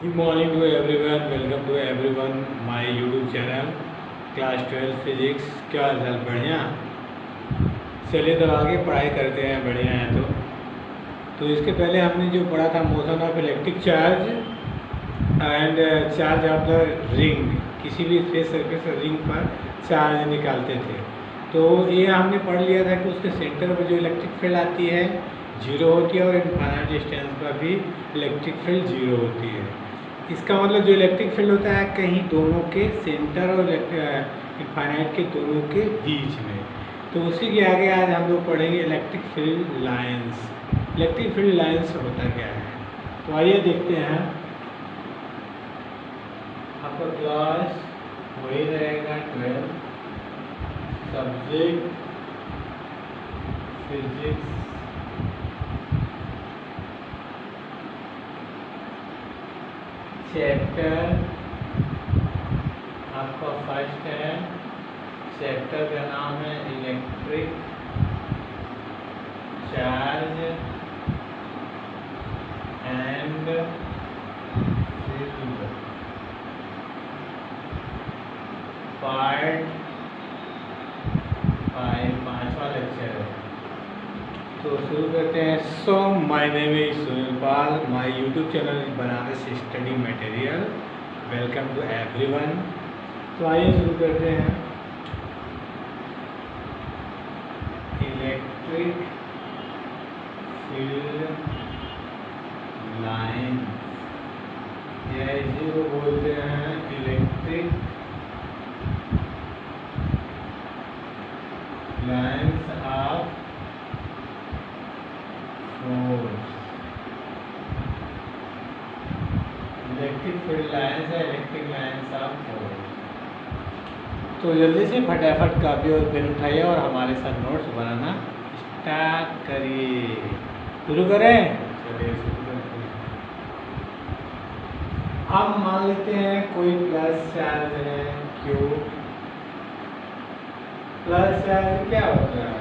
Good morning to everyone. Welcome to everyone my YouTube channel class 12 physics. क्या हाल चाल? बढ़िया। चलिए तो आगे पढ़ाई करते हैं। बढ़िया है। तो इसके पहले हमने जो पढ़ा था motion of electric charge and charge of the ring. किसी भी स्पेस सरफेस रिंग पर चार्ज निकालते थे। तो ये हमने पढ़ लिया था कि उसके सेंटर पर जो इलेक्ट्रिक फील्ड आती है जीरो होती है और इनफाइनाइट डिस्टेंस पर भी इलेक्ट्रिक फील्ड जीरो होती है। इसका मतलब जो इलेक्ट्रिक फील्ड होता है कहीं दोनों के सेंटर और इनफाइनाइट के दोनों के बीच में। तो उसी के आगे आज हम लोग पढ़ेंगे electric field lines. Electric field lines होता क्या है, तो आइए देखते हैं। आपका क्लास वही रहेगा 12, सब्जेक्ट फिजिक्स, चैप्टर आपका फर्स्ट है। चैप्टर का नाम है electric charge and field, part 5, 5वां लेक्चर है। तो शुरू करते हैं। So my name is Sunil Pal, my YouTube channel is Banaras study material. Welcome to everyone. तो आइए शुरू करते हैं। इलेक्ट्रिक फील्ड लाइन, या इसी को बोलते हैं electric lines of force. Electric field lines है इलेक्ट्रिक लाइन्स ऑफ फोर्स। तो जल्दी से फटाफट कॉपी और पेन उठाइए और हमारे साथ नोट्स बनाना स्टार्ट करिए। शुरू करें। चलिए शुरू करते हैं। अब मान लेते हैं कोई प्लस चार्ज है क्यू। प्लस चार्ज क्या होता है?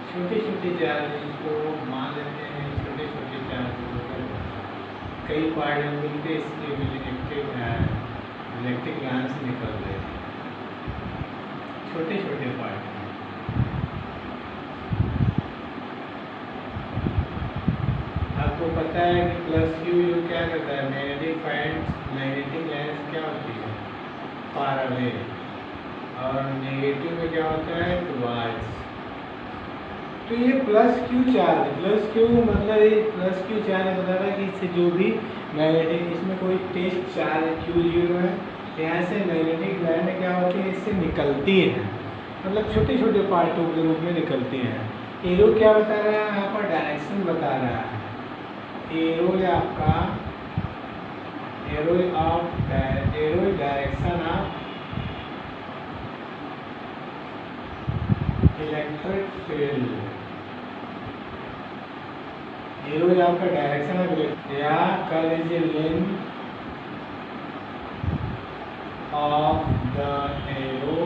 छोटी छोटी चार्ज को मान लेते हैं, छोटे छोटे चार्ज कई पार्ट में मिलते इसके इलेक्ट्रिक लाइन्स निकल रहे हैं छोटे छोटे पार्ट में। आपको पता है कि प्लस क्यू क्या करता है? मैग्नेटिक लाइन्स क्या होती है? Far away. और नेगेटिव में क्या होता है? टुवर्ड्स। तो ये plus Q charge, plus Q मतलब ये प्लस क्यू चार्ज बता रहा है कि इससे जो भी मैग्नेटिक, इसमें कोई टेस्ट चार्ज Q0 है, यहाँ से मैग्नेटिक लाइन क्या होती है? इससे निकलती हैं, मतलब छोटे छोटे पार्टों के रूप में निकलती हैं। एरो क्या बता रहा है? यहाँ पर डायरेक्शन बता रहा है। एरो आपका arrow direction of electric field. Arrow आपका डायरेक्शन ऑफ इलेक्ट्रिक, या कह लीजिए लेंथ ऑफ द एरो,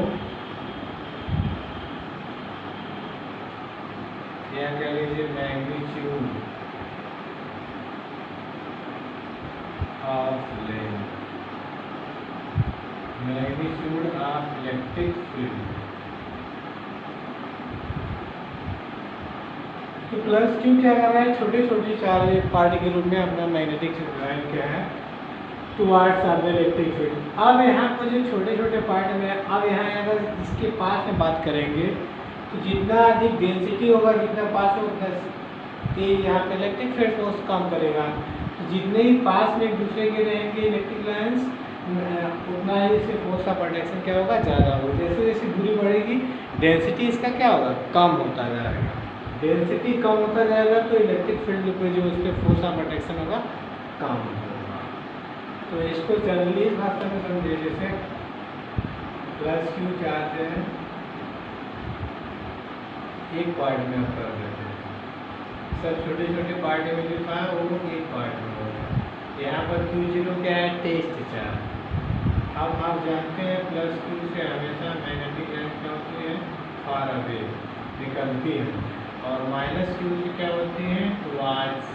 या कह लीजिए magnitude of length, magnitude of electric field. तो प्लस क्यू क्या कर रहा है? छोटे छोटे चार्ज पार्ट के रूप में अपना मैग्नेटिक लाइन क्या है? Towards of the electric field. अब यहाँ पर जो छोटे छोटे पार्ट में, अब यहाँ अगर इसके पास में बात करेंगे तो जितना अधिक डेंसिटी होगा, जितना पास होगा उतना तेज यहाँ पे इलेक्ट्रिक फील्ड फोर्स काम करेगा। तो जितने ही पास में एक दूसरे के रहेंगे इलेक्ट्रिक लाइन्स, उतना ही इससे फोर्स का प्रोटेक्शन क्या होगा? ज़्यादा होगा। जैसे जैसे दूरी बढ़ेगी डेंसिटी इसका क्या होगा? कम होता जाएगा। डेंसिटी कम होता जाएगा तो इलेक्ट्रिक फील्ड पे जो उसके फोर्स का प्रोटेक्शन होगा कम होगा। तो इसको जनरली इस भाषा में समझिए, जैसे प्लस क्यू चार्ज है एक पार्ट में आप कर देते हैं, सब छोटे छोटे पार्ट में जो था वो एक पार्ट में होगा। यहाँ पर Q0 क्या है? Test charge. अब आप जानते हैं प्लस क्यू से हमेशा मैग्नेटिक लाइन क्या होती है? फार अवे निकलती है, और माइनस क्यू से क्या होती है? टुवर्ड्स।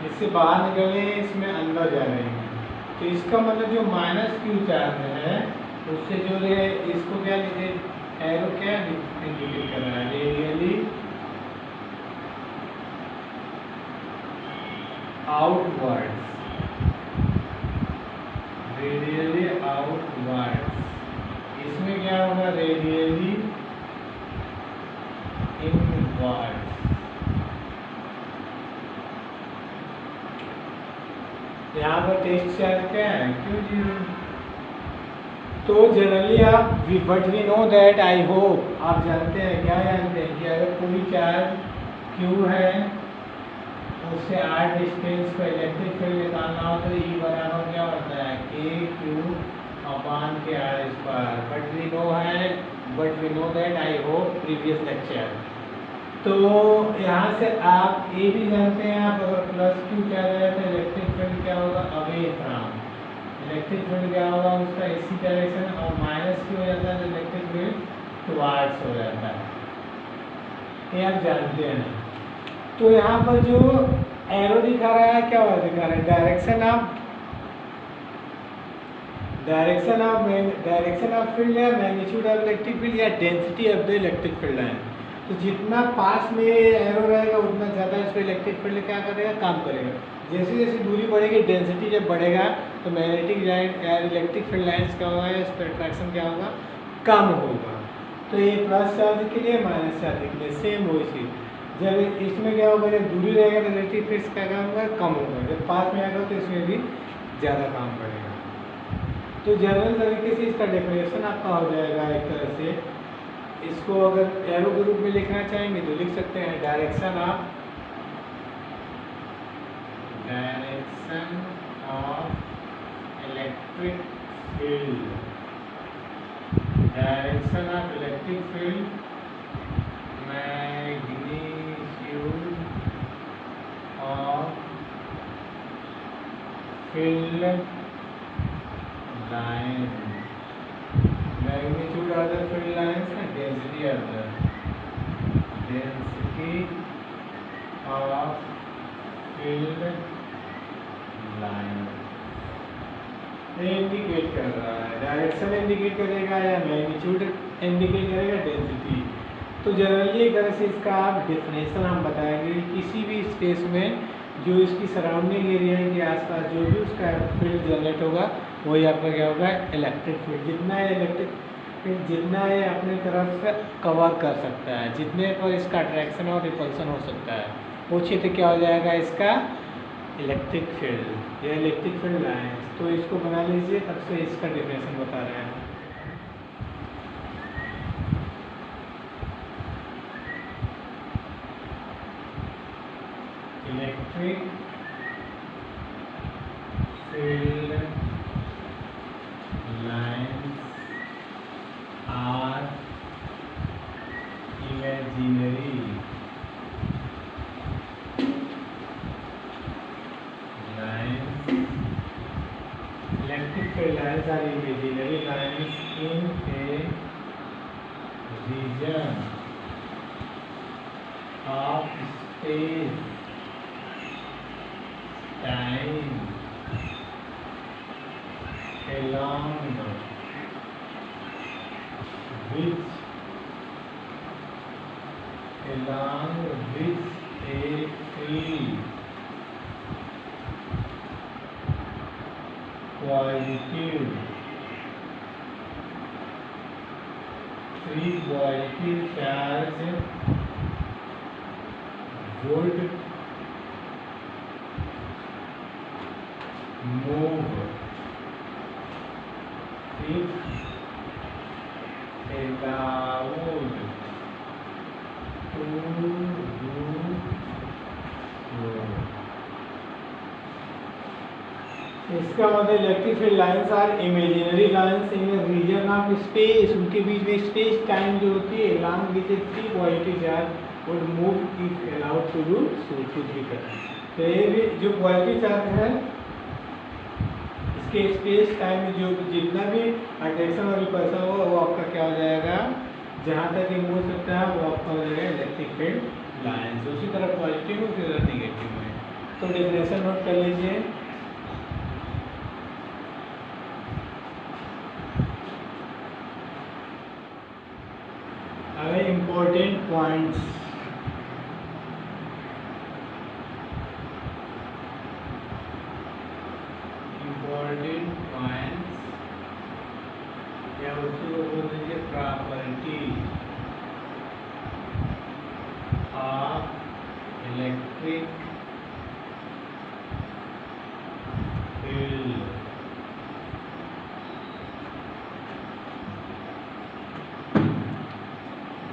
इससे बाहर निकल रहे हैं, इसमें अंदर जा रहे हैं। तो इसका मतलब जो माइनस क्यू चार्ज है उससे जो है इसको क्या लिखे, एरो क्या इंडिकेट कर रहा है, रेडियली आउटवर्ड्स, रेडियली आउटवर्ड्स। इसमें क्या होगा, रेडियली इनवर्ड्स। यहाँ पर टेस्ट चार्ज क्या है, क्यों जीरो। तो जनरली आप but we know that, I hope आप जानते हैं, क्या जानते हैं कि अगर कोई चार्ज क्यू है उससे आर डिस्टेंस पर इलेक्ट्रिक फील्ड निकालना हो तो ई बराबर क्या होता है, के Q upon K R square. But we know that, I hope previous lecture. तो यहाँ से आप ये भी जानते हैं, आप अगर प्लस क्यू क्या है तो इलेक्ट्रिक फील्ड क्या होगा, अवे फ्रॉम, इलेक्ट्रिक फील्ड क्या होगा उसका इसी डायरेक्शन, और माइनस क्यू हो जाता है तो इलेक्ट्रिक फील्ड टुवार्ड्स हो जाता है, ये आप जानते हैं ना। तो यहाँ पर जो एरो दिखा रहा है क्या दिखा रहा है, डायरेक्शन ऑफ फील्ड या मैग्नीट्यूड ऑफ इलेक्ट्रिक फील्ड या density of the electric field है। तो जितना पास में एरो रहेगा उतना ज़्यादा इस पर इलेक्ट्रिक फील्ड क्या करेगा, काम करेगा। जैसे जैसे दूरी बढ़ेगी, डेंसिटी जब बढ़ेगा तो मैग्नेटिक लाइन या इलेक्ट्रिक फील्ड लाइंस क्या होगा, इस पर अट्रैक्शन क्या होगा, कम होगा। तो ये प्लस चार्ज के लिए, माइनस चार्ज के लिए सेम वही चीज़। जब इसमें क्या होगा, जब दूरी रहेगा तो इलेक्ट्रिक फील्ड क्या होगा, कम होगा। जब पास में आएगा तो इसमें भी ज़्यादा काम करेगा। तो जनरल तरीके से इसका डेफिनेशन आपका हो जाएगा एक तरह से। इसको अगर एरो के रूप में लिखना चाहेंगे तो लिख सकते हैं, direction of electric field, direction of electric field magnitude of field line, magnitude of the field lines है, density of field line indicate कर रहा है, डायरेक्शन इंडिकेट करेगा या मैग्नीट्यूड इंडिकेट करेगा, डेंसिटी। तो जनरली एक तरह से इसका आप डेफिनेशन हम बताएंगे, किसी भी स्पेस में जो इसकी सराउंडिंग एरिया के आसपास जो भी उसका फील्ड जनरेट होगा वही आपका क्या होगा, इलेक्ट्रिक फील्ड। जितना ये अपने तरफ से कवर कर सकता है, जितने पर इसका अट्रैक्शन और रिपल्सन हो सकता है, वो क्षेत्र क्या हो जाएगा इसका, इलेक्ट्रिक फील्ड या इलेक्ट्रिक फील्ड लाइंस। तो इसको बना लीजिए, तब से इसका डेफिनेशन बता रहे हैं। Electric field lines are imaginary lines, electric field lines are imaginary lines in a region of space time along which a field positive free positive charge would move if allowed to do so। इसका मतलब electric field lines are imaginary lines in region of space, उनके बीच में space time जो होती है, long which free positive charge would move if allowed to do so, कुछ भी कर। तो ये भी जो पॉजिटिव चार्ज है इसके स्पेस टाइम में जो जितना भी अट्रैक्शन और रिपल्सन होगा वो आपका क्या हो जाएगा, जहाँ तक ये मूव सकता है वो आपका हो जाएगा इलेक्ट्रिक फील्ड लाइंस। उसी तरह पॉजिटिव उसी तरह नेगेटिव है। तो डेफिनेशन नोट कर लीजिए। अगर इम्पोर्टेंट पॉइंट्स या उसको बोल दीजिए property of electric field.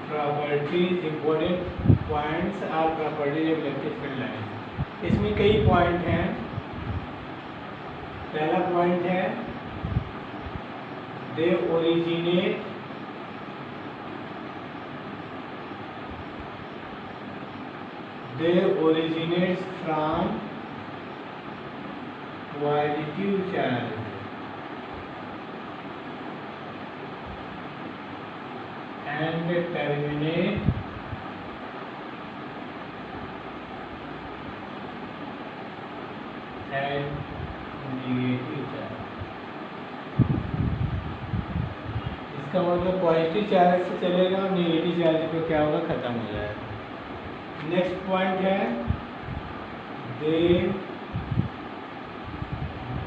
Properties important points are properties of electric field line. इसमें कई पॉइंट हैं। पहला पॉइंट है they originate from positive charge and terminate at negative charge। इसका मतलब पॉजिटिव चार्ज से चलेगा और नेगेटिव चार्ज पे क्या होगा, खत्म हो जाएगा। नेक्स्ट पॉइंट है they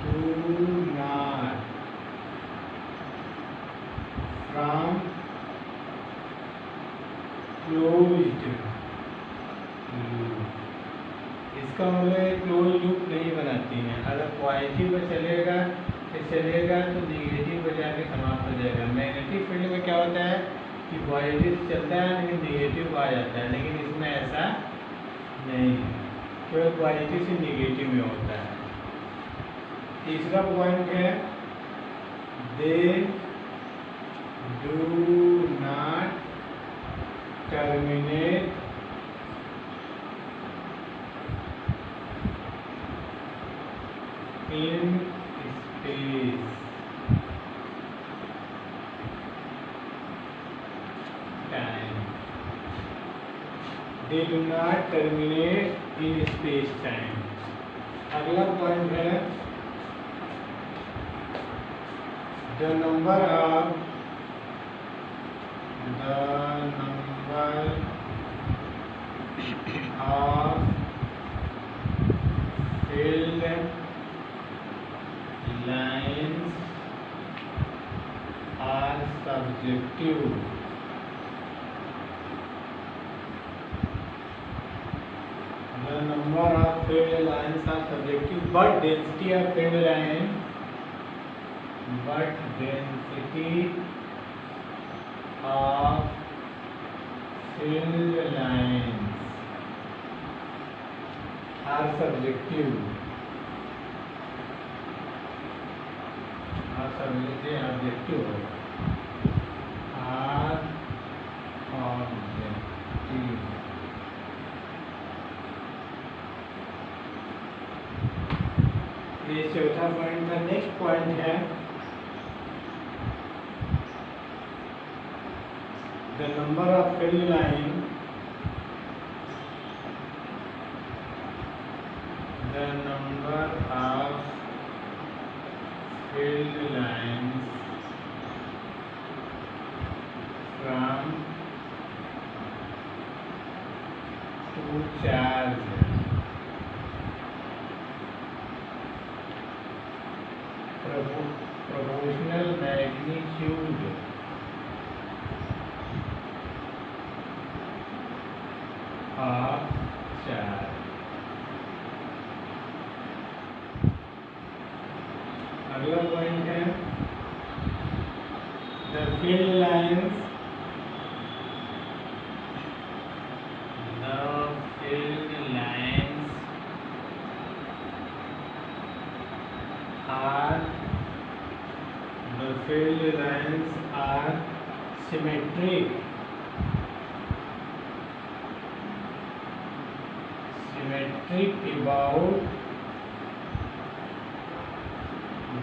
do not from closed loop. इसका मतलब क्लोज लूप नहीं बनाती हैं। अगर पॉजिटिव में चलेगा तो नेगेटिव में जाके समाप्त हो जाएगा। मैग्नेटिक फील्ड में क्या होता है कि पॉजिटिव चलता है लेकिन नेगेटिव आ जाता है, लेकिन इसमें ऐसा नहीं है, केवल पॉजिटिव से नेगेटिव में होता है। तीसरा पॉइंट है they do not terminate in space time। They do not terminate in space time। अगला पॉइंट है the number of field lines are subjective। The number of field lines are subjective, but density of field line of field lines are subjective। objective are objective। ये चौथा point का next point है the number of field line from to charge proportional magnitude of charge। अगला point है the field lines are symmetric about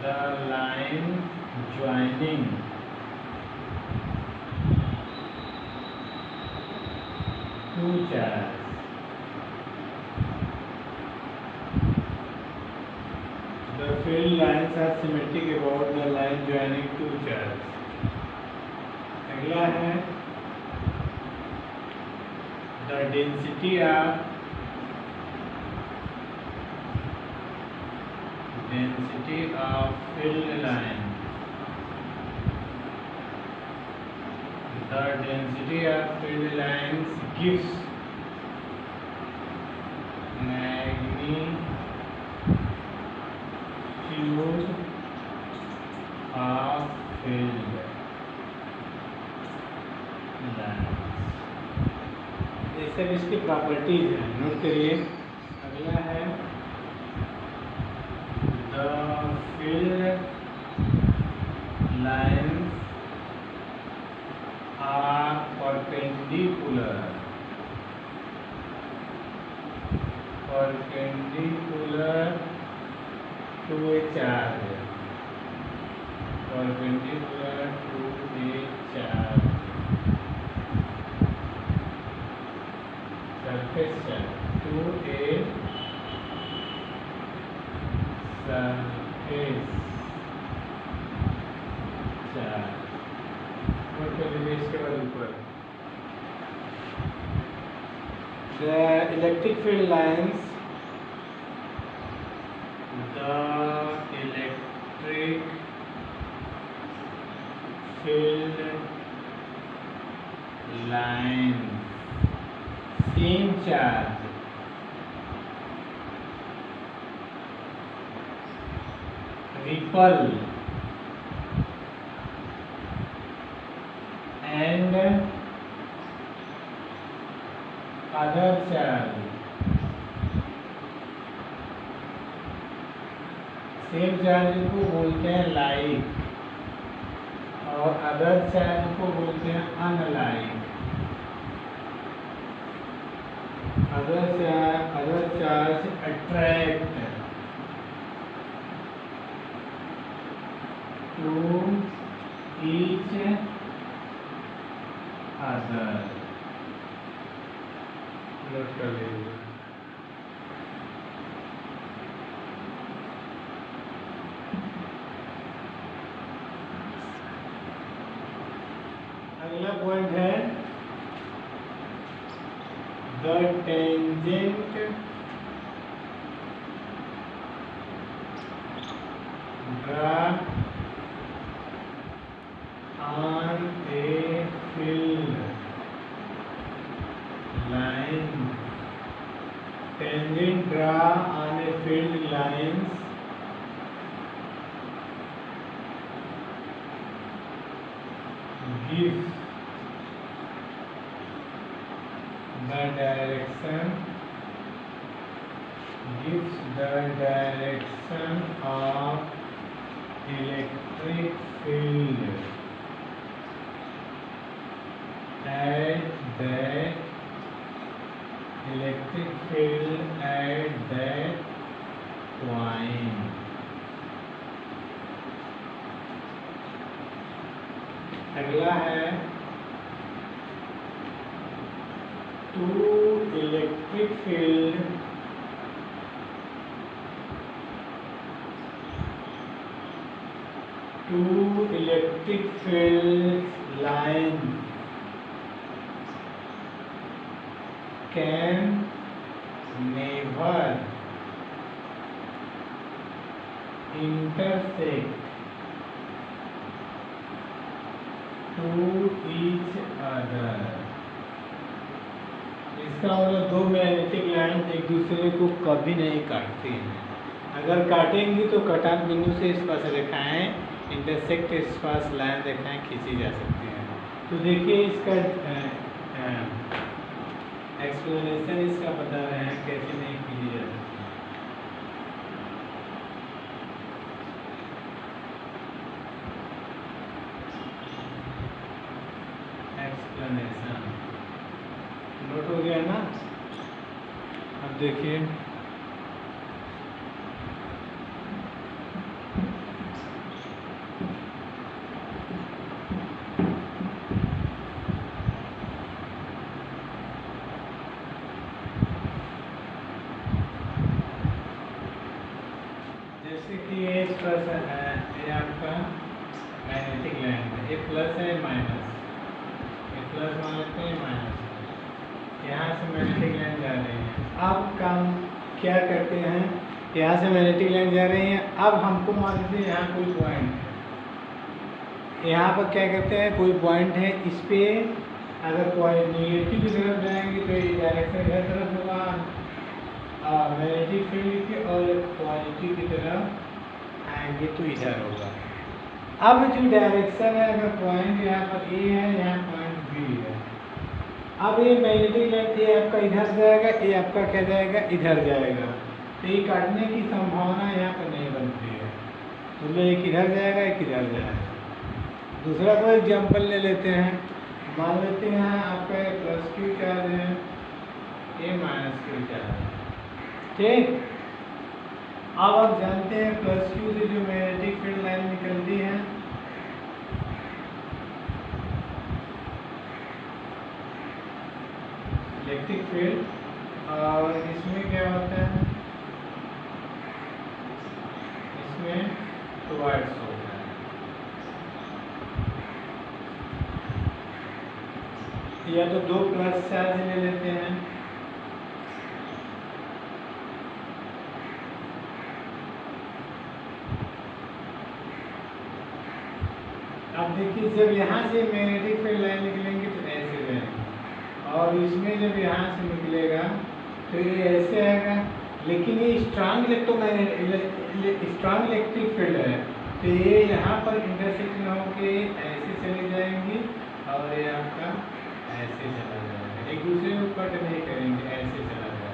the line joining two charges। field lines are symmetric about the line joining two charges. अगला है the density of field lines. The density of field lines gives magnitude of field lines. ये सब इसकी properties हैं, note करिए। अगला है the field lines are perpendicular to a charge, perpendicular to a charge, surface charge, to a surface charge। और फिर इसके बाद ऊपर the electric field lines, the electric field lines, same charge, repel and other charge, same charge को बोलते हैं like और other charge को बोलते हैं unlike. Other charge attract to each other. Note कर लीजिए। अगला पॉइंट है the tangent draw on a field line, tangent draw on a field lines gives the direction of electric field at that point। अगला है two electric field lines can never intersect to each other। इसका मतलब दो magnetic line एक दूसरे को कभी नहीं काटती हैं। अगर काटेंगी तो कटान बिंदु से इस पास रेखाएं इंटरसेक्ट इस पास लाइन रेखाएं खींची जा सकती हैं। तो देखिए इसका एक्सप्लेनेशन इसका बता रहे हैं कैसे नहीं खींची जा सकती। एक्सप्लेनेशन नोट हो गया ना। अब देखिए जैसे कि ये प्लस है, ये आपका मैग्नेटिक लाइन है, ये प्लस है माइनस, ये प्लस मान लेते हैं माइनस, यहाँ से मैग्नेटिक लाइन जा रही है। अब काम क्या करते हैं, यहाँ से मैग्नेटिक लाइन जा रही है, अब हमको मान लीजिए यहाँ कोई पॉइंट है, यहाँ पर क्या करते हैं, कोई पॉइंट है, इस पे अगर पॉइंट निगेटिव की तरफ जाएंगे तो ये डायरेक्शन इधर तरफ होगा मैग्नेटिक फील्ड के, और पॉजिटिव की तरफ आएंगे तो इधर होगा। अब जो डायरेक्शन है, अगर पॉइंट यहाँ पर ए है, यहाँ पॉइंट बी है, अब ये मैग्नेटिक लाइन ये आपका इधर जाएगा, ये आपका क्या जाएगा, इधर जाएगा, तो ये काटने की संभावना यहाँ पर नहीं बनती है, तो एक इधर जाएगा, एक इधर जाएगा। दूसरा कोई एग्जाम्पल ले लेते हैं, मान लेते हैं आपका प्लस क्यू चार्ज है, ये माइनस क्यू चार्ज है, ठीक। अब आप जानते हैं प्लस क्यू से जो मैग्नेटिक फील्ड लाइन निकलती है, इलेक्ट्रिक फील्ड, और इसमें क्या होता है, इसमें टुवर्ड्स होता है, या तो दो प्लस चार्ज ले लेते हैं, अब देखिए जब यहाँ से मैग्नेटिक फील्ड लाइन निकलेंगे तो ऐसे जाएंगे, और इसमें जब यहाँ से निकलेगा तो ये ऐसे आएगा, लेकिन ये स्ट्रांग स्ट्रांग इलेक्ट्रिक फील्ड है, तो ये यहाँ पर इंटरसेक्ट न होके ऐसे चले जाएंगी, और ये आपका ऐसे चला जाएगा, एक दूसरे को कट नहीं करेंगे, ऐसे चला जाएगा।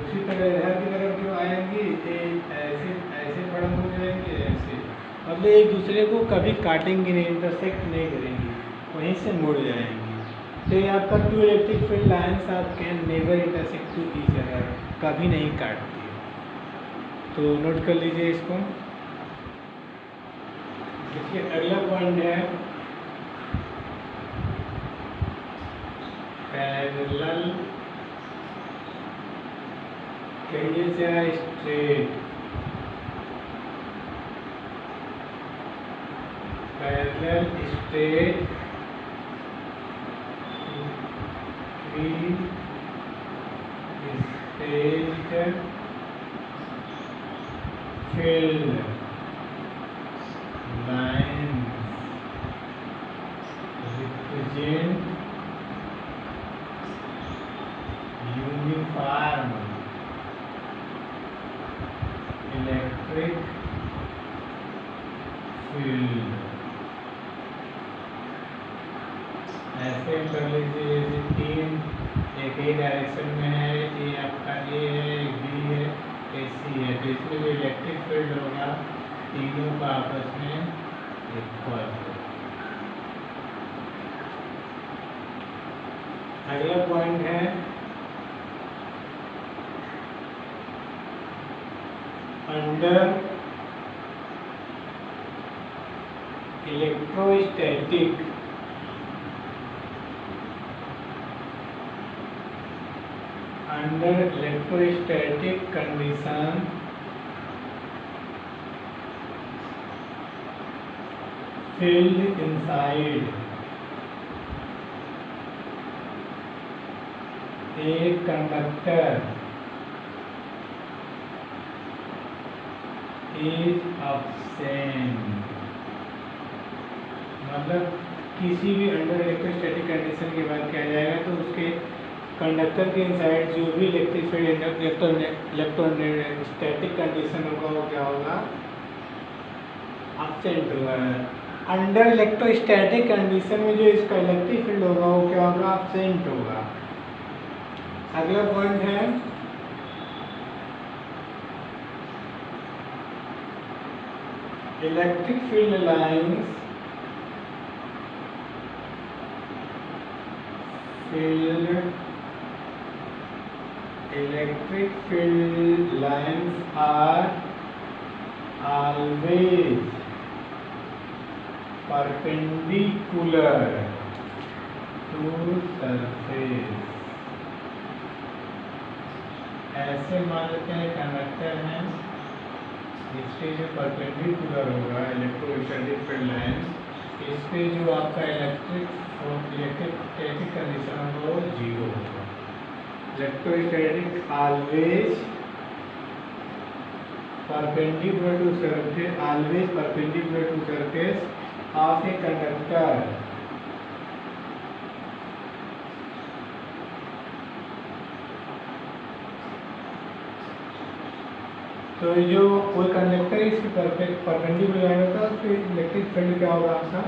उसी तरह इधर की तरफ जो आएंगी ये ऐसे ऐसे बड़न हो जाएंगे, ऐसे, मतलब एक दूसरे को कभी काटेंगे नहीं, इंटरसेक्ट नहीं करेंगी, वहीं से मुड़ जाएंगी। तो ये आपका टू इलेक्ट्रिक फील्ड लाइन्स आप can never intersect to each other, कभी नहीं काटती। तो नोट कर लीजिए इसको। देखिए अगला पॉइंट है पैरेलल, कहिए चाहे straight, parallel straight straight field lines represent uniform electric field। ऐसे कर लीजिए, जैसे तीन एक ही डायरेक्शन में है, ये आपका ए है, एक बी है, एक सी है, तो इसमें जो इलेक्ट्रिक फील्ड होगा तीनों का आपस में इक्वल होगा। अगला पॉइंट है under electrostatic condition field inside a conductor is absent, मतलब किसी भी अंडर इलेक्ट्रोस्टैटिक कंडीशन के बाद क्या जाएगा, तो उसके कंडक्टर के इनसाइड जो भी इलेक्ट्रिक फील्ड इलेक्ट्रोस्टैटिक कंडीशन होगा वो क्या होगा, absent होगा। अंडर इलेक्ट्रोस्टैटिक कंडीशन में जो इसका इलेक्ट्रिक फील्ड होगा वो क्या होगा, absent होगा। अगला पॉइंट है electric field lines electric field lines are always perpendicular to surface। ऐसे मान लेते हैं कंडक्टर हैं, इसके जो परपेंडिकुलर होगा इलेक्ट्रोस्टैटिक फील्ड लाइन, इस पे जो आपका इलेक्ट्रोस्टैटिक कंडीशन होगा वो जीरो होगा। Electrostatic always perpendicular to surface, always perpendicular to surface of a conductor. तो जो कोई कंडक्टर इसके परपेंडिकुलर होता है उसके इलेक्ट्रिक फील्ड क्या होगा आपका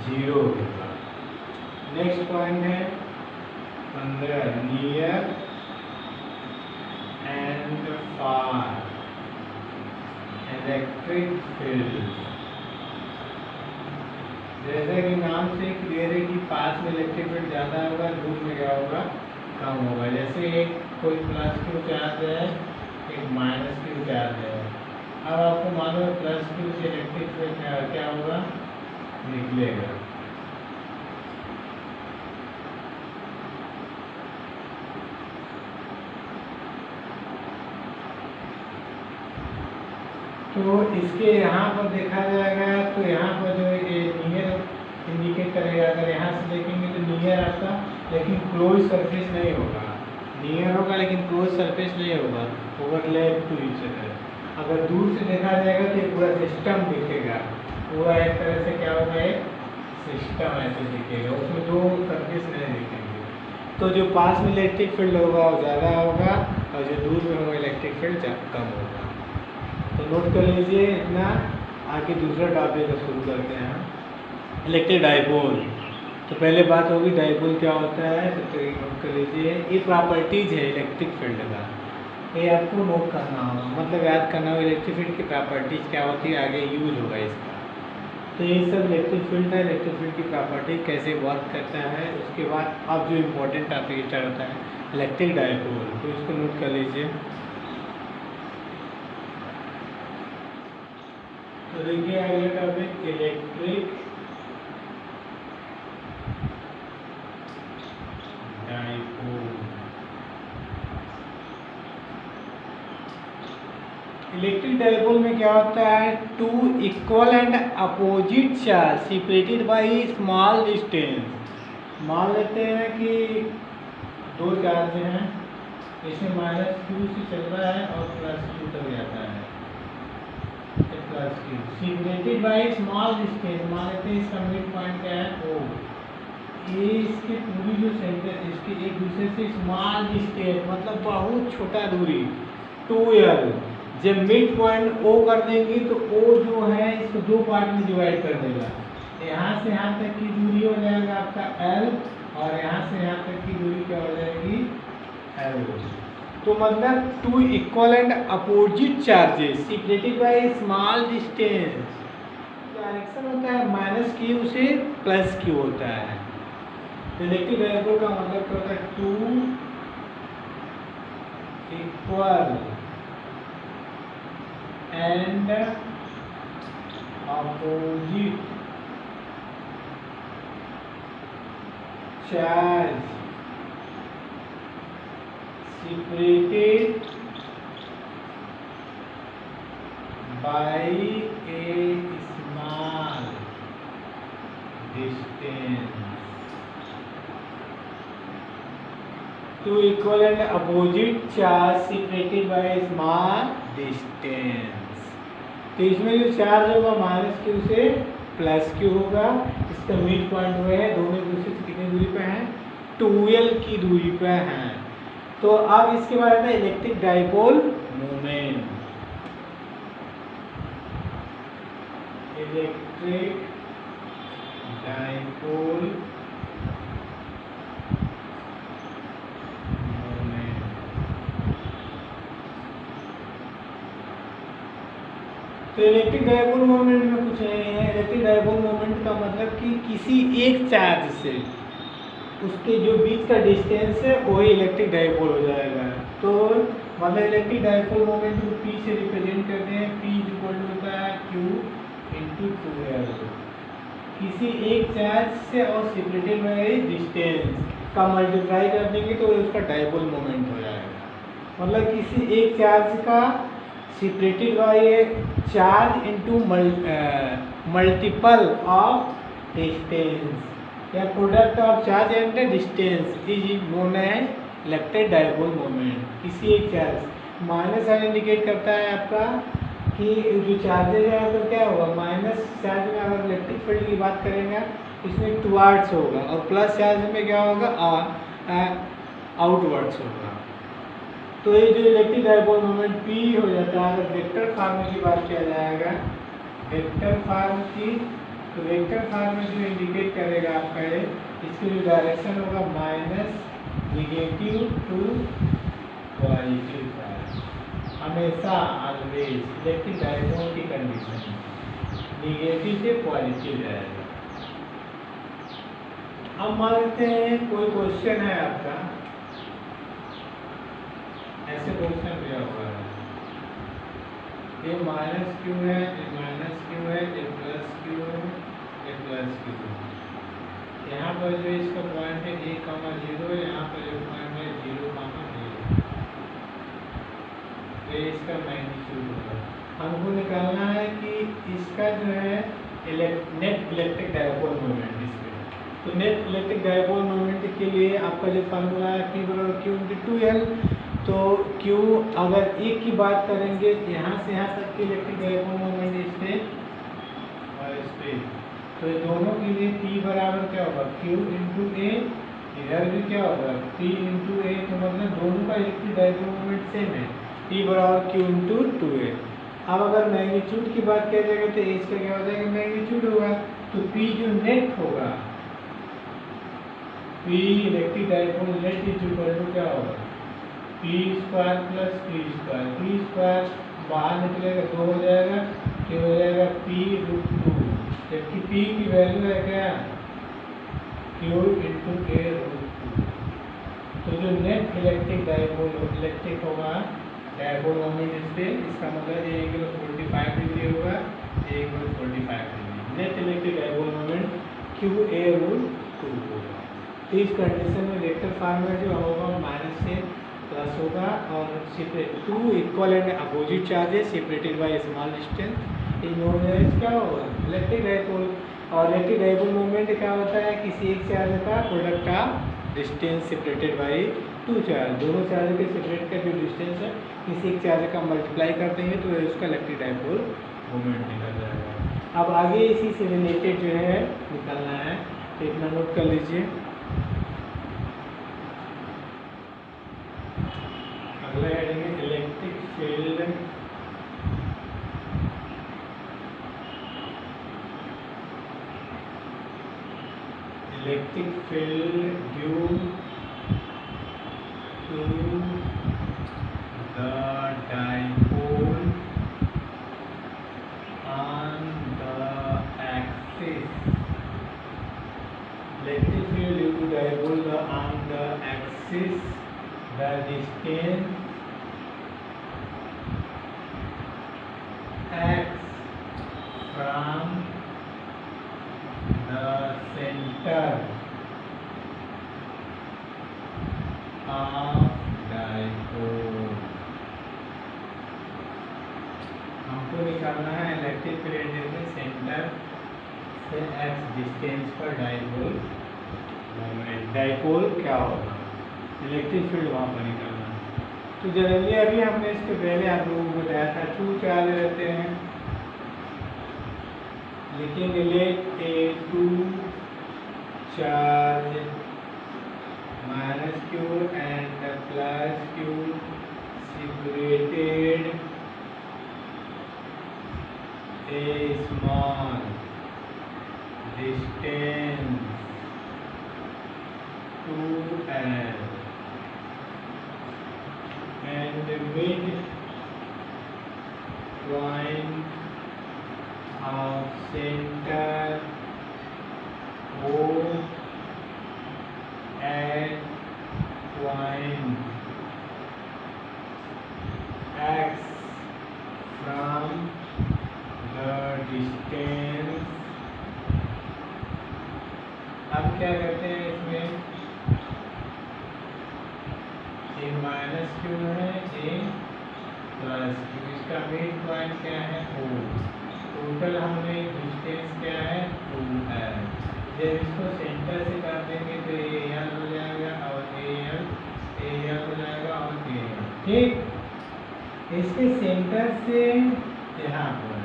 जीरो होगा। नेक्स्ट पॉइंट है 15 near and far electric field. जैसा कि नाम से क्लियर है कि पास में इलेक्ट्रिक फील्ड ज़्यादा होगा, दूर में क्या होगा कम होगा। जैसे एक कोई प्लस क्यू चार्ज है, एक माइनस क्यू चार्ज है। अब आपको मालूम है प्लस क्यू से इलेक्ट्रिक फील्ड क्या होगा निकलेगा। तो इसके यहाँ पर देखा जाएगा तो यहाँ पर जो नियर इंडिकेट करेगा, अगर यहाँ से देखेंगे तो नियर आपका, लेकिन क्लोज सरफेस नहीं होगा। नियर होगा लेकिन क्लोज सरफेस नहीं होगा, ओवरलैप टू ईच अदर। अगर दूर से देखा जाएगा तो पूरा सिस्टम दिखेगा, पूरा एक तरह से क्या होगा एक सिस्टम ऐसे दिखेगा, उसमें दो सरफेस नहीं दिखेंगे। तो जो पास में इलेक्ट्रिक फील्ड होगा वो ज़्यादा होगा और जो दूर में होगा इलेक्ट्रिक फील्ड कम होगा। तो नोट कर लीजिए इतना। आगे दूसरा टॉपिक का शुरू करते हैं, इलेक्ट्रिक डाइपोल। तो पहले बात होगी डाइपोल क्या होता है, तो नोट कर लीजिए। ये प्रॉपर्टीज है इलेक्ट्रिक फील्ड का, ये आपको नोट करना होगा, मतलब याद करना होगा इलेक्ट्रिक फील्ड की प्रॉपर्टीज क्या होती है, आगे यूज होगा इसका। तो ये सब इलेक्ट्रिक फील्ड है, इलेक्ट्रिक फील्ड की प्रॉपर्टी कैसे वर्क करता है। उसके बाद अब जो इम्पोर्टेंट टॉपिक स्टार्ट होता है इलेक्ट्रिक डाइपोल, तो इसको नोट कर लीजिए। तो देखिए अगला topic electric dipole. Electric dipole में क्या होता है, two equal and opposite charge separated by small distance. मान लेते हैं कि दो चार्ज हैं, इसमें माइनस क्यू से चल रहा है और प्लस क्यू तक जाता है, सेपरेटेड बाय स्मॉल डिस्टेंस। मान लेते हैं इसका मिड पॉइंट क्या है ओ, ये इसके पूरी जो सेंटर इसके एक दूसरे से स्मॉल डिस्टेंस मतलब बहुत छोटा दूरी 2l। जब मिड पॉइंट ओ कर देंगे तो ओ जो है इसको दो पार्ट में डिवाइड कर देगा। यहाँ से यहाँ तक की दूरी हो जाएगा आपका l और यहाँ से यहाँ तक की दूरी क्या हो जाएगी l। तो मतलब two equal and opposite charges separated by small distance. Direction होता है माइनस क्यू से प्लस क्यू होता है। इलेक्ट्रिक डाइपोल का मतलब क्या होता है, two equal and opposite charge separated by a small distance। Two equal and opposite charge separated by a small distance। तो इसमें जो चार्ज होगा माइनस क्यू से प्लस क्यू होगा, इसका मिड पॉइंट हुआ है, दोनों एक दूसरे से कितनी दूरी पे हैं 2l की दूरी पे हैं। तो अब इसके बारे में electric dipole moment. Electric dipole moment. तो इलेक्ट्रिक डाइपोल मोमेंट में कुछ नहीं है। इलेक्ट्रिक डाइपोल मोमेंट का मतलब कि किसी एक चार्ज से उसके जो बीच का डिस्टेंस है वही इलेक्ट्रिक डाइपोल हो जाएगा। तो मतलब इलेक्ट्रिक डाइपोल मोमेंट को P से रिप्रेजेंट करते हैं, P इक्वल टू होता है Q इंटू 2l। किसी एक चार्ज से और सेपरेटेड बाय डिस्टेंस का मल्टीप्लाई कर देंगे तो उसका डाइपोल मोमेंट हो जाएगा। मतलब किसी एक चार्ज का separated by a charge into multiple of distance या product of charge and distance is known as electric dipole moment. किसी एक चार्ज माइनस साइन इंडिकेट करता है आपका कि जो चार्जेज है तो क्या होगा, माइनस चार्ज में अगर इलेक्ट्रिक फील्ड की बात करेंगे इसमें टुवार्ड्स होगा और प्लस चार्ज में क्या होगा, आउटवर्ड्स होगा। तो ये जो इलेक्ट्रिक डायपोल मोमेंट P हो जाता है। अगर वेक्टर फॉर्म की बात किया जाएगा, वेक्टर फॉर्म की, तो वेक्टर फॉर्म में जो इंडिकेट करेगा आपका ये, इसकी जो डायरेक्शन होगा minus negative to positive charge. हमेशा ऑलवेज इलेक्ट्रिक डायपोल की कंडीशन निगेटिव से पॉजिटिव जाएगा। अब मान लेते हैं कोई क्वेश्चन है आपका, ऐसे क्वेश्चन दिया हुआ है, ये माइनस क्यू है, ये माइनस क्यू है, ये प्लस क्यू है, ये प्लस क्यू है। यहाँ पर जो इसका पॉइंट है 1,0, यहाँ पर जो पॉइंट है 0,0, ये इसका मैग्नीट्यूड होगा। हमको निकालना है कि इसका जो है नेट इलेक्ट्रिक डायपोल मोमेंट इसमें। तो नेट इलेक्ट्रिक डायपोल मोमेंट के लिए आपका जो फार्मूला है P/Q×2L। तो Q अगर एक की बात करेंगे यहाँ से यहाँ तक की इलेक्ट्रिक डायपोल मोमेंट इस पे और इस पे, तो ये दोनों के लिए P बराबर क्या होगा, Q×A। इधर भी क्या होगा, P×A। तो मतलब दोनों का इलेक्ट्रिक डायपोल मोमेंट सेम है, P बराबर Q×2A। अब अगर मैग्नीट्यूड की बात किया जाएगा तो इसका क्या हो जाएगा, मैग्नीट्यूड होगा। तो P जो नेट होगा, P electric dipole net is equal to क्या होगा, P² + Q²। Q² बाहर निकलेगा 2 हो जाएगा, क्या हो जाएगा P√2। जबकि P की वैल्यू है क्या, Q×A√2। तो जो नेट इलेक्ट्रिक डायपोल इलेक्ट्रिक होगा डायपोल मोमेंट इस पे, इसका मतलब ये 45 डिग्री होगा, ये 45 degree. Net electric dipole moment Qa√2 होगा। तो इस कंडीशन में वेक्टर फॉर्म में जो होगा माइनस से प्लस होगा और two equal and opposite charges separated by small distance is known as क्या होगा, इलेक्ट्रिक डायपोल। और इलेक्ट्रिक डायपोल मोमेंट क्या होता है, किसी एक चार्ज का product of distance separated by two charge. दोनों चार्ज के सेपरेट का जो डिस्टेंस है किसी एक चार्ज का मल्टीप्लाई कर देंगे तो उसका इलेक्ट्रिक डायपोल मोमेंट निकल जाएगा। अब आगे इसी से रिलेटेड जो है निकलना है, तो इतना नोट कर लीजिए। अगला हेडिंग है electric field. Electric field due to the dipole on the axis. Electric field due to dipole on the axis, the distance x from the center of dipole। हमको निकालना है इलेक्ट्रिक फील्ड में centre से x distance पर dipole moment. Dipole क्या होगा, electric field वहाँ पर निकालना है। तो जनरली अभी हमने इसके पहले आप लोगों को बताया था, टू चार्ज रहते हैं, लिखेंगे let a two charge minus q and plus q separated a small distance two l and the mid point of center O at point x from the distance। अब क्या करते हैं इसमें, ए माइनस क्यू है, ए plus Q, इसका mid point क्या है ओ, total हमने डिस्टेंस क्या है 2l। जब इसको सेंटर से कर देंगे तो ये एल हो जाएगा और एल हो जाएगा और एल, ठीक। इसके सेंटर से यहाँ पर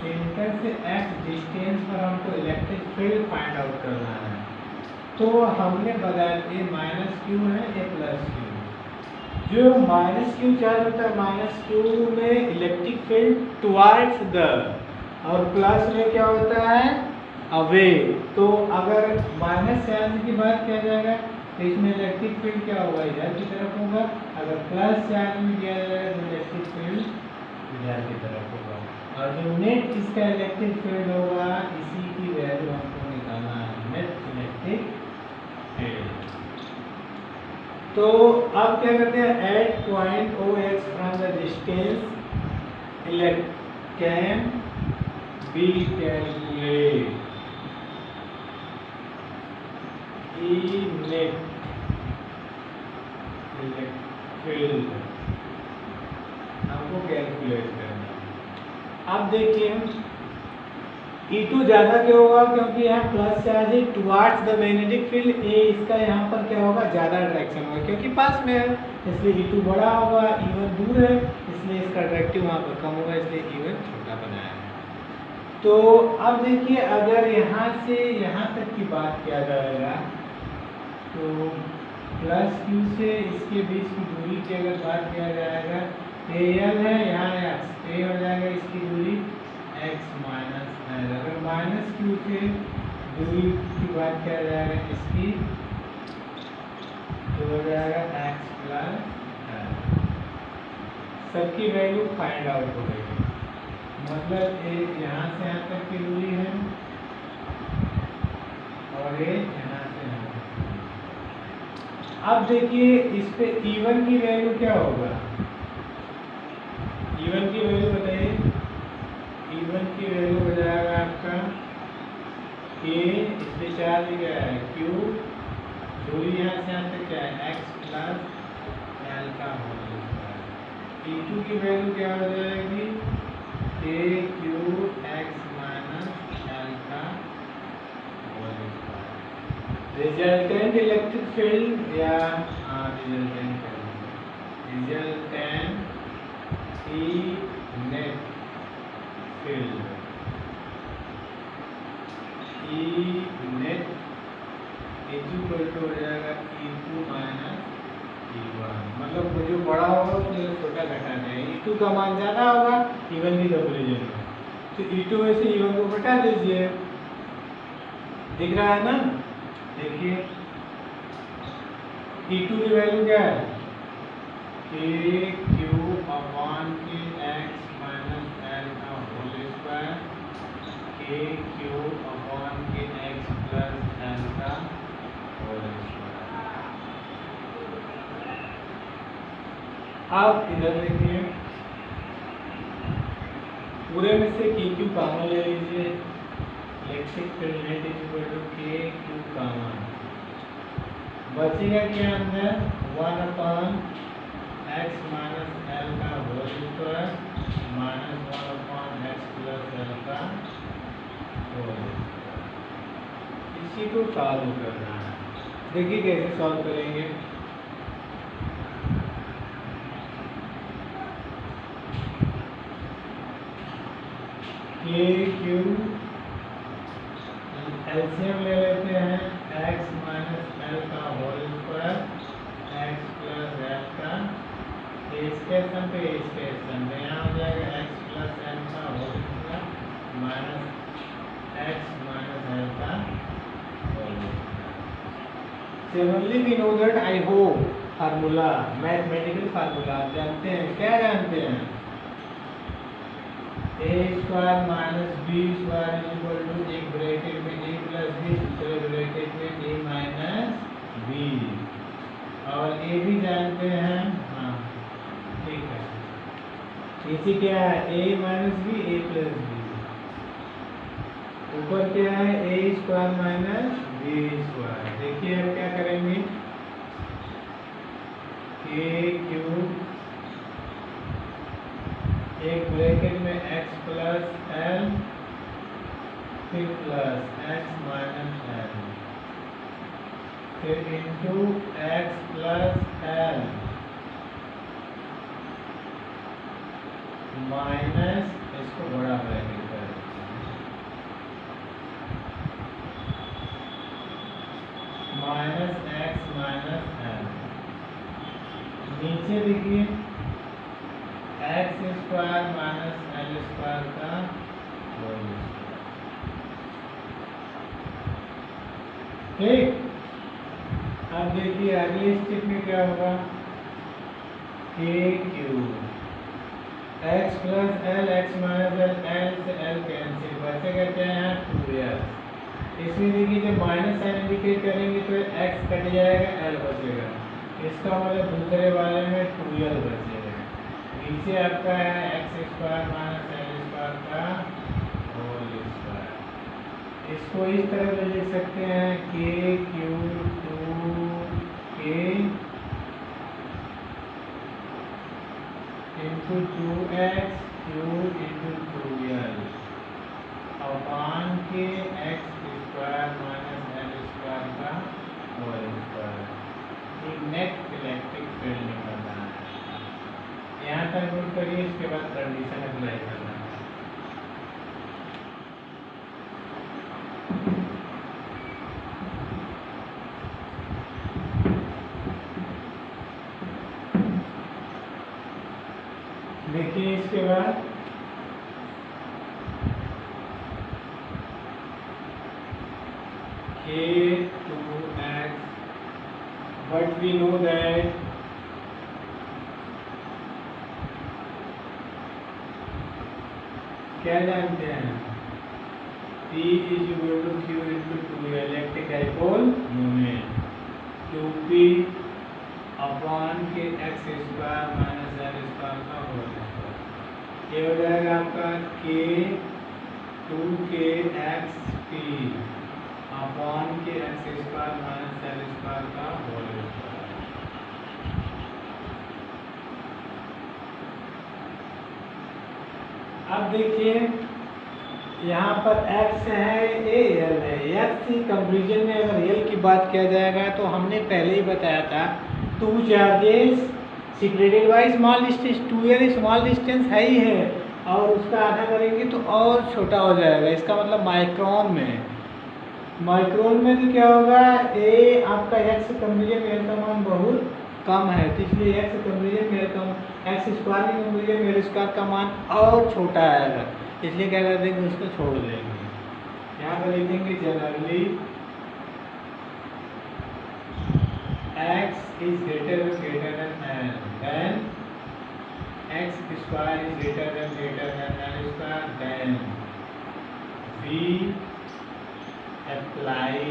सेंटर से x डिस्टेंस पर हमको इलेक्ट्रिक फील्ड फाइंड आउट करना है। तो हमने बताया ये माइनस क्यू है, ये प्लस क्यू। जो माइनस क्यू चार्ज होता है, माइनस क्यू में इलेक्ट्रिक फील्ड टुवर्ड्स द, और प्लस में क्या होता है अवे। तो अगर माइनस चार्ज की बात किया जाएगा तो इसमें इलेक्ट्रिक फील्ड क्या होगा, इधर की तरफ होगा। अगर प्लस चार्ज में किया जाएगा तो इलेक्ट्रिक फील्ड इधर की तरफ होगा। और जो नेट इसका इलेक्ट्रिक फील्ड होगा, इसी की वैल्यू हमको निकालना है, नेट इलेक्ट्रिक फील्ड। तो अब क्या करते हैं, at point o x from the distance can be calculate e net field, हमको कैलकुलेट करना। अब देखिए E2 ज़्यादा क्या होगा, क्योंकि यहाँ प्लस चार्ज है टुवर्ड्स द मैग्नेटिक फील्ड, ए इसका यहाँ पर क्या होगा ज़्यादा अट्रैक्शन होगा, क्योंकि पास में है इसलिए E2 बड़ा होगा, E1 दूर है इसलिए इसका अट्रैक्टिव वहाँ पर कम होगा, इसलिए E1 छोटा बनाया है। तो अब देखिए अगर यहाँ से यहाँ तक की बात किया जाएगा तो प्लस क्यू से इसके बीच की दूरी की अगर बात किया जाएगा, एल है यहाँ एक्स, ए हो जाएगा इसकी दूरी एक्स माइनस एल। अगर माइनस क्यू से दूरी की बात किया जाएगा इसकी, तो हो जाएगा एक्स प्लस एल। सबकी वैल्यू फाइंड आउट हो गई, मतलब एक यहाँ से यहाँ तक की दूरी है और एक यहाँ से यहाँ तक। अब देखिए इस पे E1 की वैल्यू क्या होगा, E1 की वैल्यू बताइए। E1 की वैल्यू हो जाएगा आपका K, इसलिए चार्ज क्या है Q, दूरी यहाँ से यहाँ तक क्या है x प्लस एल का होल स्क्वायर। E2 की वैल्यू क्या हो जाएगी K Q x minus L का whole square. Resultant electric field या resultant E net field, E net equal to हो जाएगा E2 माइनस E1, मतलब जो बड़ा होगा उसमें छोटा घटा जाए। E2 का मान ज़्यादा होगा E1 की कंपेरिजन में, तो E2 में से E1 को घटा दीजिए, दिख रहा है ना। देखिए E2 की वैल्यू क्या है K Q अपॉन के x माइनस एल का whole square, K Q upon के x प्लस एल का होल स्क्वायर। अब इधर देखिए पूरे में से K Q कॉमन ले लीजिए, electric field net equal to K Q common, बचेगा क्या अंदर 1 अपॉन x माइनस एल का whole square minus 1 upon x plus L का होल स्क्वायर। इसी को सॉल्व करना है, देखिए कैसे सॉल्व करेंगे। K Q एलसीएम ले लेते हैं, x माइनस एल का whole square x plus L का, इसके स्थान पे यहाँ हो जाएगा x प्लस एल का whole square minus x minus L का whole square. Similarly we know that, I hope formula, mathematical formula आप जानते हैं, क्या जानते हैं, A square minus B square equal to एक ब्रैकेट में ए प्लस बी, दूसरे ब्रैकेट में ए माइनस बी, और ए भी जानते हैं, हाँ ठीक है। नीचे क्या है ए माइनस बी ए प्लस बी, ऊपर क्या है ए स्क्वायर माइनस बी स्क्वायर। देखिए अब क्या करेंगे, ए क्यूब, एक ब्रैकेट में x प्लस एल, फिर प्लस x माइनस एल, फिर into x plus L minus, इसको बड़ा ब्रैकेट कर माइनस x माइनस एल, नीचे देखिए x square minus L square का होल स्क्वायर। ठीक, अब देखिए अगले स्टेप में क्या होगा, के cube x plus L, x minus L, L से एल कैंसिल, बचेगा क्या यहाँ 2l। इसमें देखिए जब माइनस साइन इंडिकेट करेंगे तो x कट जाएगा, l बचेगा, इसका मतलब दूसरे वाले में 2l बचेगा। नीचे आपका है x square minus L square का होल स्क्वायर। इसको इस तरह से लिख सकते हैं के cube 2k into 2x cube into 2l अपान के x square minus L square का होल स्क्वायर। एक नेट इलेक्ट्रिक फील्ड निकलना है। यहाँ तक नोट करिए, इसके बाद कंडीशन अप्लाई करना है। देखिए इसके बाद k2x, but we know that क्या जानते हैं, P is equal to Q into 2 electric dipole moment, 2P upon के x square minus L square का होल स्क्वायर। ये हो जाएगा आपका के 2k एक्स पी अपॉन के x square minus L square का होल स्क्वायर। अब देखिए यहाँ पर x है, ए एल है, x की कंपेरिजन में अगर एल की बात किया जाएगा तो हमने पहले ही बताया था 2 charges separated by small distance, 2l small distance है ही है, और उसका आधा करेंगे तो और छोटा हो जाएगा, इसका मतलब माइक्रोन में। माइक्रोन में तो क्या होगा, ए आपका x कंपेरिजन में एल का मान बहुत कम है, तो इसलिए एक्स कंपेरिजन में कम, एक्स स्क्वायर की कंपेरिजन में स्क्वायर का मान और छोटा आएगा, इसलिए क्या कर देंगे, उसको छोड़ देंगे। यहाँ पर लिखेंगे generally x is greater than l, then x square is greater than l square, then we apply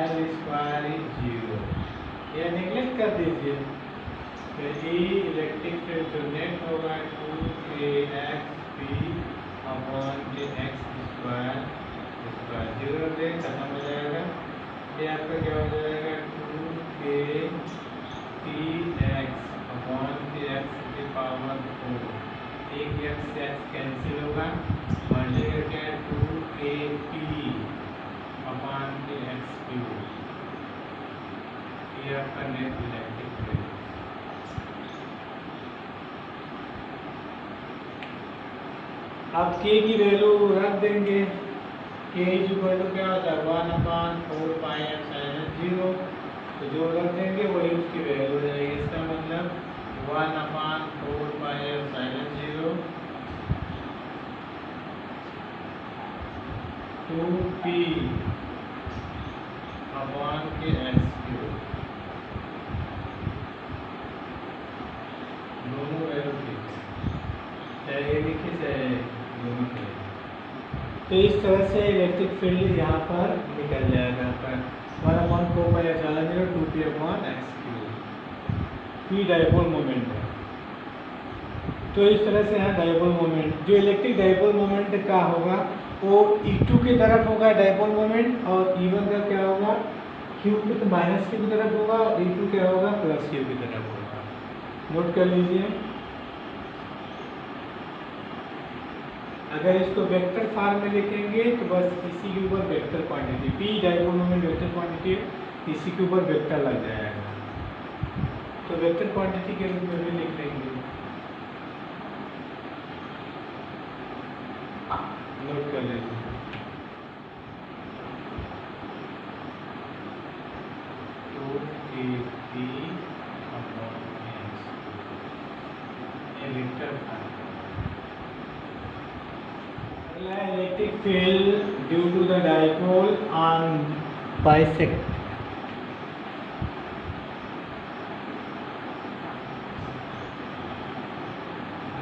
l square is 0, यह नेगलेक्ट कर दीजिए। तो ई इलेक्ट्रिक फील्ड जो नेट होगा 2kxp अपॉन के एक्स स्क्वायर स्क्वायर 0 दे, खत्म हो जाएगा। ये आपका क्या हो जाएगा 2kpx अपॉन के एक्स की पावर 4, एक एक्स से एक्स कैंसिल होगा, बढ़ेगा क्या 2kp अपॉन के एक्स क्यूब, ये आपका नेट इलेक्ट्रिक फील्ड। अब k की वैल्यू रख देंगे, k इज इक्वल टू क्या होता है 1/4πε0, तो जो रख देंगे वही उसकी वैल्यू हो जाएगी। इसका मतलब 1/4πε0 2p अपॉन के एक्स क्यूब, दोनों वैल्यू ठीक है, चाहे लिखिए चाहे दोनों के। तो इस तरह से इलेक्ट्रिक फील्ड यहाँ पर निकल जाएगा आपका 1/4πε0 2p upon x cube. P dipole moment है, तो इस तरह से यहाँ डाइपोल मोमेंट, जो इलेक्ट्रिक डाइपोल मोमेंट का होगा वो E2 की तरफ होगा डाइपोल मोमेंट और E1 का क्या होगा, Q की माइनस Q की तरफ होगा और E2 क्या होगा, प्लस Q की तरफ होगा। नोट कर लीजिए। अगर इसको वेक्टर फॉर्म में लिखेंगे तो बस इसी के ऊपर vector quantity P dipole moment vector quantity, इसी के ऊपर वेक्टर लग जाएगा, तो वेक्टर क्वांटिटी के रूप में भी लिख लेंगे। नोट कर लीजिए। Electric field due to the dipole on bisect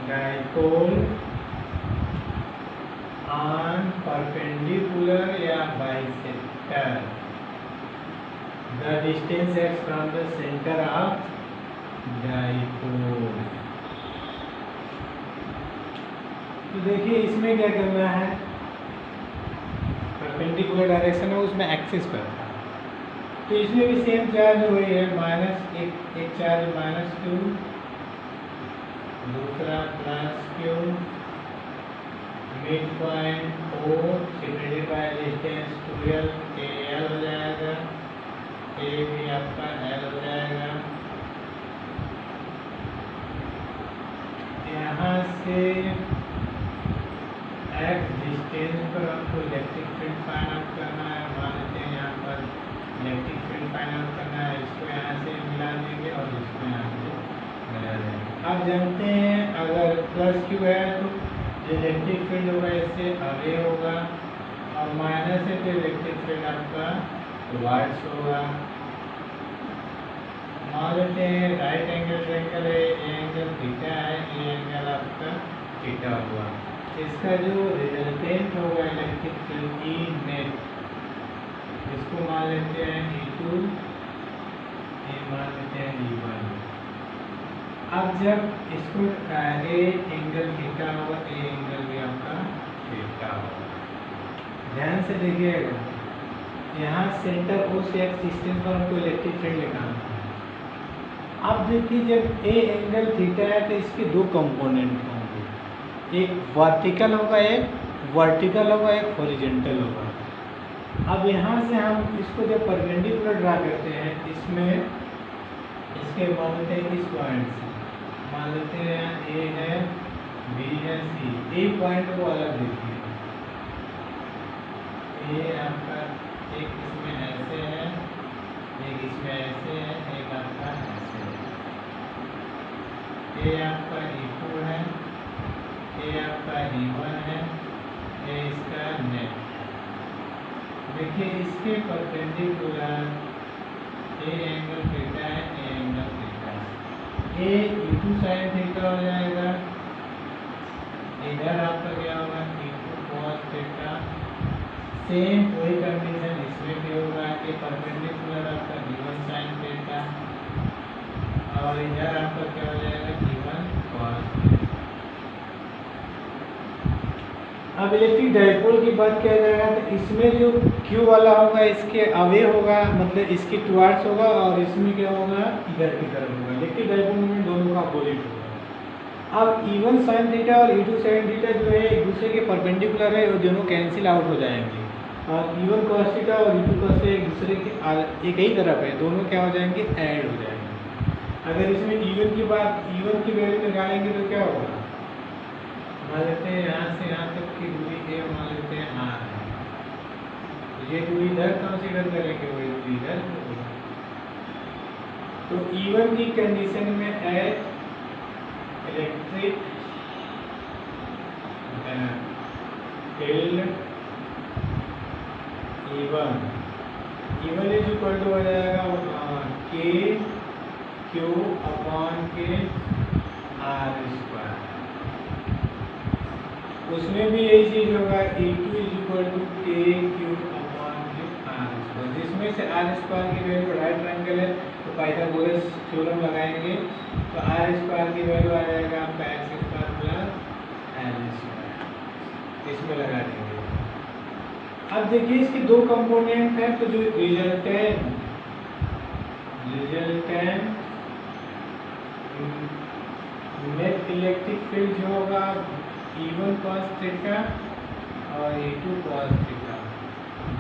dipole on perpendicular या bisector, the distance x from the center of dipole। तो देखिए इसमें क्या करना है, परपेंडिकुलर डायरेक्शन है उसमें एक्सिस पर था, तो इसमें भी सेम चार्ज वही है, माइनस एक चार्ज माइनस Q, दूसरा plus Q, mid point O separated by distance 2L, L हो जाएगा, A भी आपका L हो जाएगा। यहाँ से x डिस्टेंस पर आपको इलेक्ट्रिक फील्ड फाइंड आउट करना है, मान लेते हैं यहाँ पर इलेक्ट्रिक फील्ड फाइंड आउट करना है, इसको यहाँ से मिला देंगे और इसको यहाँ से मिला देंगे। आप जानते हैं अगर प्लस Q है तो इलेक्ट्रिक फील्ड होगा इससे अवे होगा, और माइनस है तो इलेक्ट्रिक फील्ड आपका टुवर्ड्स होगा। मान लेते हैं राइट एंगल ट्रायंगल है, ये एंगल थीटा है, ये एंगल आपका थीटा हुआ, इसका जो रिजल्टेंट होगा इलेक्ट्रिक फील्ड ई नेट, इसको मान लेते हैं E2, ये मान लेते हैं E1। अब जब इसको ए एंगल थीटा होगा, ए एंगल भी आपका थीटा होगा। ध्यान से देखिएगा, यहाँ सेंटर O से x डिस्टेंस पर हमको इलेक्ट्रिक फील्ड निकालना है। अब देखिए जब ए एंगल थीटा है तो इसके दो कंपोनेंट होंगे, एक वर्टिकल होगा, एक वर्टिकल होगा, एक हॉरिजॉन्टल होगा। अब यहाँ से हम इसको जब परपेंडिकुलर ड्रा करते हैं, इसमें इसके मान लेते हैं इस पॉइंट से, मान लेते हैं ए है, बी है, सी, ए पॉइंट को अलग देखिए, ये आपका एक इसमें ऐसे है, एक इसमें ऐसे है, एक आपका ऐसे है, ये आपका E2 है, ये आपका E1 है, ये इसका नेट। देखिए इसके परपेंडिकुलर ए एंगल थीटा है, ए एंगल थीटा है, ये E2 साइन थीटा हो जाएगा, इधर आपका क्या होगा E2 cos थीटा। सेम वही कंडीशन इसमें भी होगा कि परपेंडिकुलर आपका E1 साइन थीटा और इधर आपका क्या हो जाएगा E1 cos थीटा। अब इलेक्ट्रिक डाइपोल की बात किया जाएगा तो इसमें जो Q वाला होगा इसके अवे होगा, मतलब इसके टुवर्ड्स होगा, और इसमें क्या होगा इधर की तरफ होगा। इलेक्ट्रिक डाइपोल में दोनों का अपोजिट होगा। अब E1 साइन थीटा और E2 साइन थीटा जो है एक दूसरे के परपेंडिकुलर है और दोनों कैंसिल आउट हो जाएंगे, और E1 cos थीटा और E2 cos एक दूसरे के एक ही तरफ है, दोनों क्या हो जाएंगे ऐड हो जाएंगे। अगर इसमें E1 की बात, E1 की वैल्यू निकालेंगे तो क्या होगा, मान लेते हैं यहाँ से यहाँ तक की दूरी ए मान लेते हैं R है, तो ये दूरी इधर कंसीडर करेंगे, वही दूरी इधर होगा। तो E1 की कंडीशन में एच electric field E1 is equal to हो जाएगा K Q अपॉन के R स्क्वायर। उसमें भी यही चीज होगा, E2 is equal to K Q upon के R स्क्वायर, जिसमें से R स्क्वायर की वैल्यू राइट ट्रायंगल है तो पाइथागोरस थ्योरम लगाएंगे, तो R स्क्वायर की वैल्यू आ जाएगा आपका x square plus L square, इसमें लगा देंगे। अब देखिए इसके दो कंपोनेंट हैं, तो जो रिजल्टेंट नेट इलेक्ट्रिक फील्ड जो होगा E1 cos थीटा और E2 cos थीटा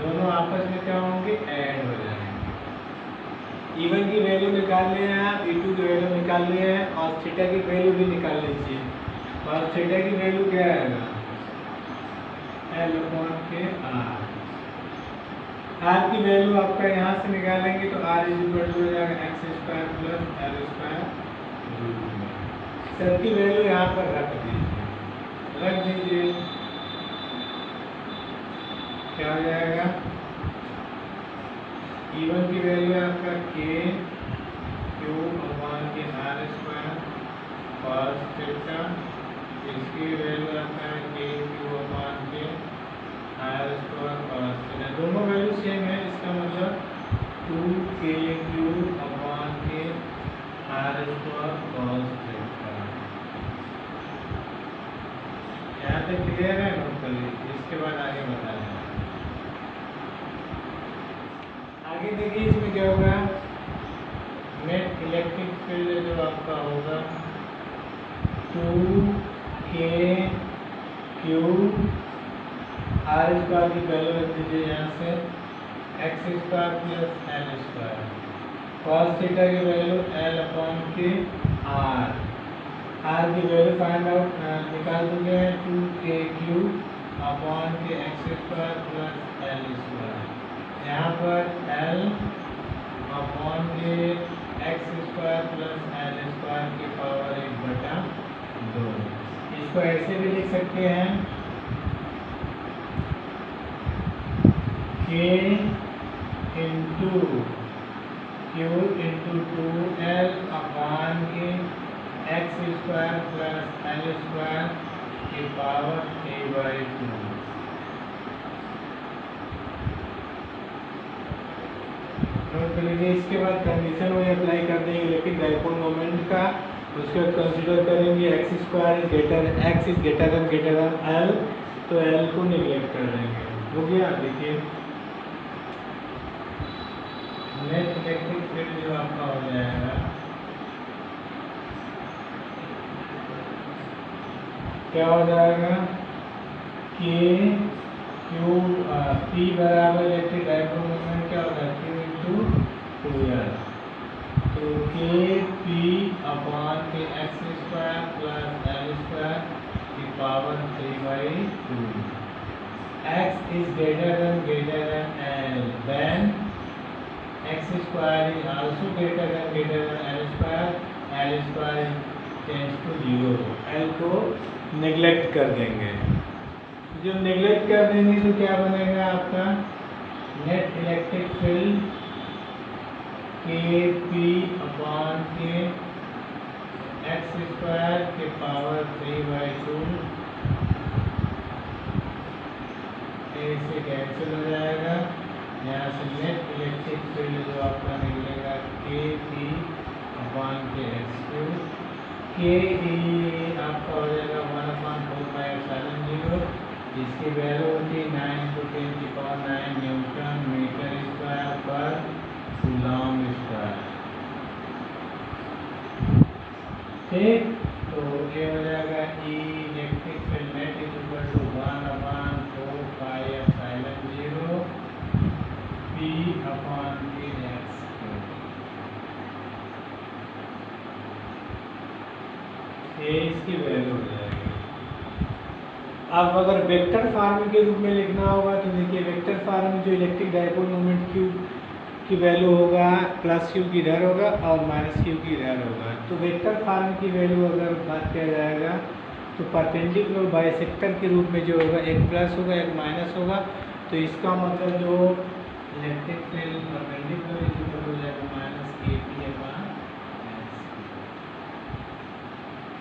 दोनों आपस में क्या होंगे, ऐड हो जाएंगे। E1 की वैल्यू निकाल लिए हैं आप, E2 की वैल्यू निकाल लिए हैं, और थीटा की वैल्यू भी निकाल लीजिए। और थीटा की वैल्यू क्या आएगा, L/R। R की वैल्यू आपका यहाँ से निकालेंगे तो R हो जाएगा x² + L²। सब की वैल्यू यहाँ पर रख दीजिए, क्या हो जाएगा, E1 की वैल्यू है आपका K∗R² cos थीटा, इसकी वैल्यू आपका है K∗R² cos थीटा, दोनों वैल्यू सेम है, इसका मतलब 2K∗R² cos थीटा। यहाँ तक क्लियर है, नोट कर लीजिए, इसके बाद आगे बताया है। आगे देखिए इसमें क्या होगा, नेट इलेक्ट्रिक फील्ड जो आपका होगा 2K∗R² की वैल्यू रख दीजिए यहाँ से x² + L², cos थीटा की वैल्यू L/K/R, R की वैल्यू फाइंड आउट निकाल दोगे 2K∗x² + L², यहाँ पर L/K x² + L² की पावर 1/2। इसको ऐसे भी लिख सकते हैं K × Q × 2L/K x² + L² की पावर 3/2। नोट कर लीजिए, इसके बाद कंडीशन वही अप्लाई कर देंगे इलेक्ट्रिक डाइपोल मोमेंट का, उसके बाद कंसीडर करेंगे x is greater then L, तो L को निगलेक्ट कर देंगे। हो गया, देखिए नेट इलेक्ट्रिक फील्ड जो आपका हो जाएगा क्या हो जाएगा, P बराबर इलेक्ट्रिक डाइपोल मोमेंट क्या होगा, Q × 2L, तो KP/K x² + L² की power 3/2। x is greater than L, then x² is also greater than L², L² tends to 0, L को नेग्लेक्ट कर देंगे। जब नेग्लेक्ट कर देंगे तो क्या बनेगा आपका, net electric field KP/K x² की पावर 3/2 से कैंसिल हो जाएगा। यहाँ से नेट इलेक्ट्रिक फील्ड जो आपका निकलेगा KP/K x³, K आपका हो जाएगा 1/4πε0, इसकी वैल्यू होती है 9×10⁹ न्यूटन मीटर² पर कूलम्ब²। ठीक, तो ये हो जाएगा E electric field net is equal to 1/4πε0 P/K x³। ये इसकी वैल्यू हो जाएगी। अब अगर वेक्टर फॉर्म के रूप में लिखना होगा तो देखिए वेक्टर फॉर्म में जो इलेक्ट्रिक डाइपोल मोमेंट Q की वैल्यू होगा +Q की इधर होगा और -Q की इधर होगा। तो वेक्टर फॉर्म की वैल्यू अगर बात किया जाएगा तो परपेंडिकुलर बाइसेक्टर के रूप में जो होगा एक प्लस होगा एक माइनस होगा, तो इसका मतलब जो इलेक्ट्रिक फील्ड परपेंडिकुलर इक्वल हो जाएगा -KP/x।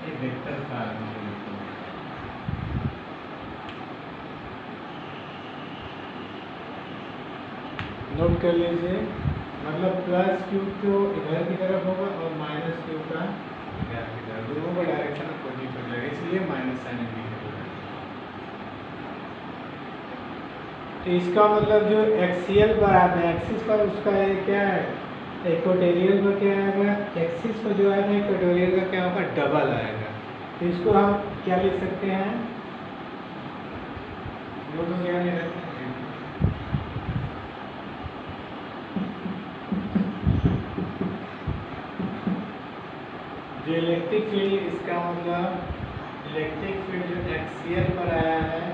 ये वेक्टर फॉर्म है। नोट कर लीजिए, मतलब +Q तो इधर की तरफ होगा और -Q का इधर की तरफ, दोनों का डायरेक्शन अपोजिट हो जाएगा, इसलिए माइनस साइन भी होगा। इसका मतलब जो एक्सियल पर आता है, एक्सिस पर उसका है क्या है, इक्वेटोरियल पर क्या आएगा, एक्सिस पर जो है इक्वेटोरियल का क्या होगा, डबल आएगा। तो इसको हम क्या लिख सकते हैं, वो तो क्या नहीं रखते जो इलेक्ट्रिक फील्ड, इसका मतलब इलेक्ट्रिक फील्ड जो एक्सियल पर आया है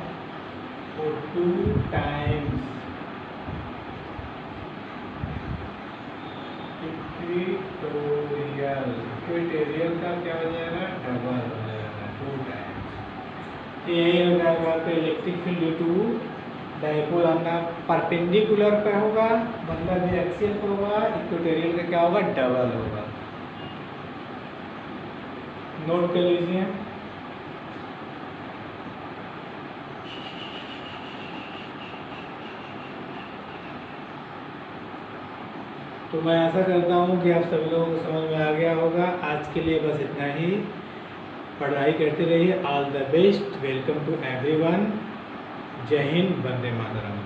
वो 2 टाइम्स इक्वेटोरियल का क्या हो जाएगा, डबल हो जाएगा, 2 टाइम्स। यही हो जाएगा। तो electric field due to dipole आना परपेंडिकुलर पे होगा, मतलब ये एक्सियल पे होगा, इक्वेटोरियल का क्या होगा, डबल होगा। नोट कर लीजिए। तो मैं आशा करता हूँ कि आप सभी लोगों को समझ में आ गया होगा। आज के लिए बस इतना ही। पढ़ाई करते रहिए। All the best. Welcome to everyone. जय हिंद, वंदे मातरम।